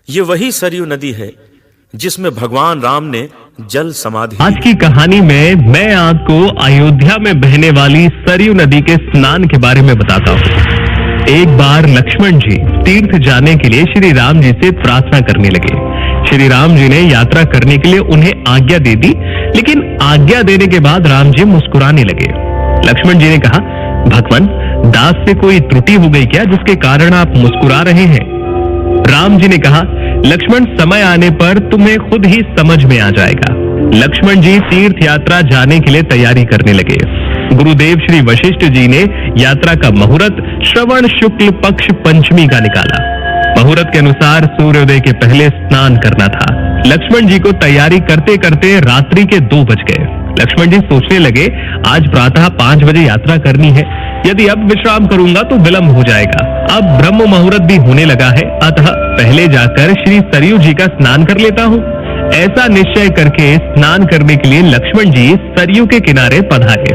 ये वही सरयू नदी है जिसमें भगवान राम ने जल समाधि आज की कहानी में मैं आपको अयोध्या में बहने वाली सरयू नदी के स्नान के बारे में बताता हूँ। एक बार लक्ष्मण जी तीर्थ जाने के लिए श्री राम जी से प्रार्थना करने लगे। श्री राम जी ने यात्रा करने के लिए उन्हें आज्ञा दे दी, लेकिन आज्ञा देने के बाद राम जी मुस्कुराने लगे। लक्ष्मण जी ने कहा, भगवान, दास से कोई त्रुटि हो गई क्या जिसके कारण आप मुस्कुरा रहे हैं? राम जी ने कहा, लक्ष्मण, समय आने पर तुम्हें खुद ही समझ में आ जाएगा। लक्ष्मण जी तीर्थ यात्रा जाने के लिए तैयारी करने लगे। गुरुदेव श्री वशिष्ठ जी ने यात्रा का मुहूर्त श्रवण शुक्ल पक्ष पंचमी का निकाला। मुहूर्त के अनुसार सूर्योदय के पहले स्नान करना था। लक्ष्मण जी को तैयारी करते करते रात्रि के 2 बज गए। लक्ष्मण जी सोचने लगे, आज प्रातः 5 बजे यात्रा करनी है, यदि अब विश्राम करूंगा तो विलंब हो जाएगा। अब ब्रह्म मुहूर्त भी होने लगा है, अतः पहले जाकर श्री सरयू जी का स्नान कर लेता हूँ। ऐसा निश्चय करके स्नान करने के लिए लक्ष्मण जी सरयू के किनारे पधारे।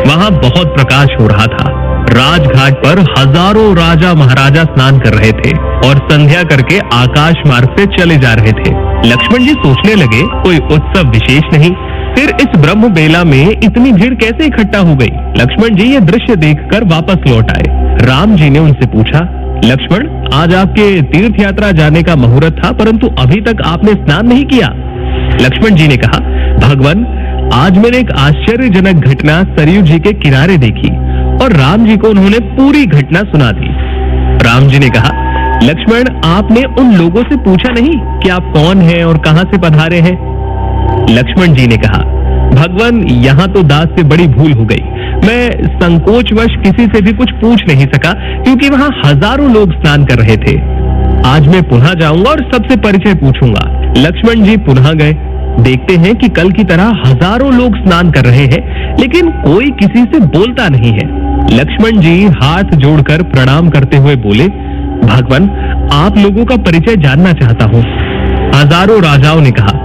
वहां बहुत प्रकाश हो रहा था। राजघाट पर हजारों राजा महाराजा स्नान कर रहे थे और संध्या करके आकाश मार्ग से चले जा रहे थे। लक्ष्मण जी सोचने लगे, कोई उत्सव विशेष नहीं, फिर इस ब्रह्म बेला में इतनी भीड़ कैसे इकट्ठा हो गई? लक्ष्मण जी ये दृश्य देखकर वापस लौट आए। राम जी ने उनसे पूछा, लक्ष्मण, आज आपके तीर्थ यात्रा जाने का मुहूर्त था, परंतु अभी तक आपने स्नान नहीं किया। लक्ष्मण जी ने कहा, भगवान, आज मैंने एक आश्चर्यजनक घटना सरयू जी के किनारे देखी और राम जी को उन्होंने पूरी घटना सुना दी। राम जी ने कहा, लक्ष्मण, आपने उन लोगों से पूछा नहीं कि आप कौन हैं और कहां से पधारे हैं? लक्ष्मण जी ने कहा, भगवान, यहाँ तो दास से बड़ी भूल हो गई। मैं संकोचवश किसी से भी कुछ पूछ नहीं सका क्योंकि वहाँ हजारों लोग स्नान कर रहे थे। आज मैं पुनः जाऊंगा और सबसे परिचय पूछूंगा। लक्ष्मण जी पुनः गए। देखते हैं कि कल की तरह हजारों लोग स्नान कर रहे हैं, लेकिन कोई किसी से बोलता नहीं है। लक्ष्मण जी हाथ जोड़कर प्रणाम करते हुए बोले, भगवान, आप लोगों का परिचय जानना चाहता हूँ। हजारों राजाओं ने कहा,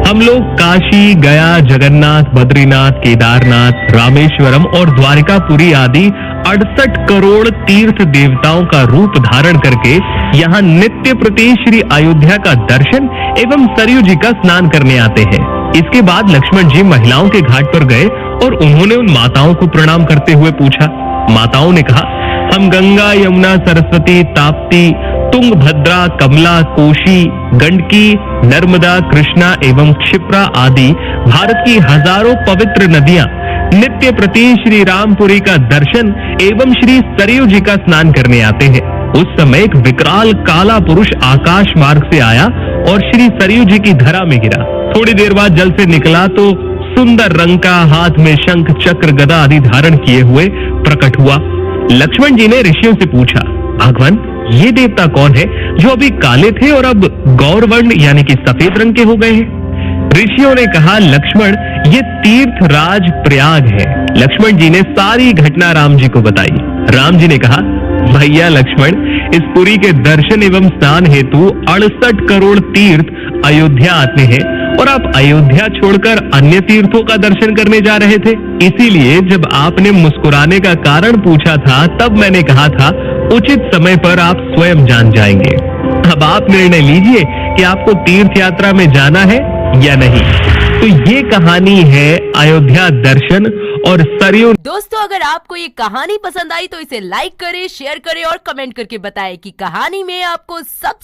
हम लोग काशी, गया, जगन्नाथ, बद्रीनाथ, केदारनाथ, रामेश्वरम और द्वारिकापुरी आदि 68 करोड़ तीर्थ देवताओं का रूप धारण करके यहाँ नित्य प्रति श्री अयोध्या का दर्शन एवं सरयू जी का स्नान करने आते हैं। इसके बाद लक्ष्मण जी महिलाओं के घाट पर गए और उन्होंने उन माताओं को प्रणाम करते हुए पूछा। माताओं ने कहा, हम गंगा, यमुना, सरस्वती, ताप्ती, तुंगभद्रा, कमला, कोशी, गंडकी, नर्मदा, कृष्णा एवं क्षिप्रा आदि भारत की हजारों पवित्र नदियां नित्य प्रति श्री रामपुरी का दर्शन एवं श्री सरयू जी का स्नान करने आते हैं। उस समय एक विकराल काला पुरुष आकाश मार्ग से आया और श्री सरयू जी की धरा में गिरा। थोड़ी देर बाद जल से निकला तो सुंदर रंग का, हाथ में शंख, चक्र, गदा आदि धारण किए हुए प्रकट हुआ। लक्ष्मण जी ने ऋषियों से पूछा, भगवान, ये देवता कौन है जो अभी काले थे और अब गौरवर्ण यानी कि सफेद रंग के हो गए हैं? ऋषियों ने कहा, लक्ष्मण, ये तीर्थ राज प्रयाग है। लक्ष्मण जी ने सारी घटना राम जी को बताई। राम जी ने कहा, भैया लक्ष्मण, इस पुरी के दर्शन एवं स्नान हेतु 68 करोड़ तीर्थ अयोध्या आते हैं और आप अयोध्या छोड़कर अन्य तीर्थों का दर्शन करने जा रहे थे। इसीलिए जब आपने मुस्कुराने का कारण पूछा था, तब मैंने कहा था उचित समय पर आप स्वयं जान जाएंगे। अब आप निर्णय लीजिए कि आपको तीर्थ यात्रा में जाना है या नहीं। तो ये कहानी है अयोध्या दर्शन और सरयू। दोस्तों, अगर आपको ये कहानी पसंद आई तो इसे लाइक करें, शेयर करें और कमेंट करके बताएं कि कहानी में आपको सबसे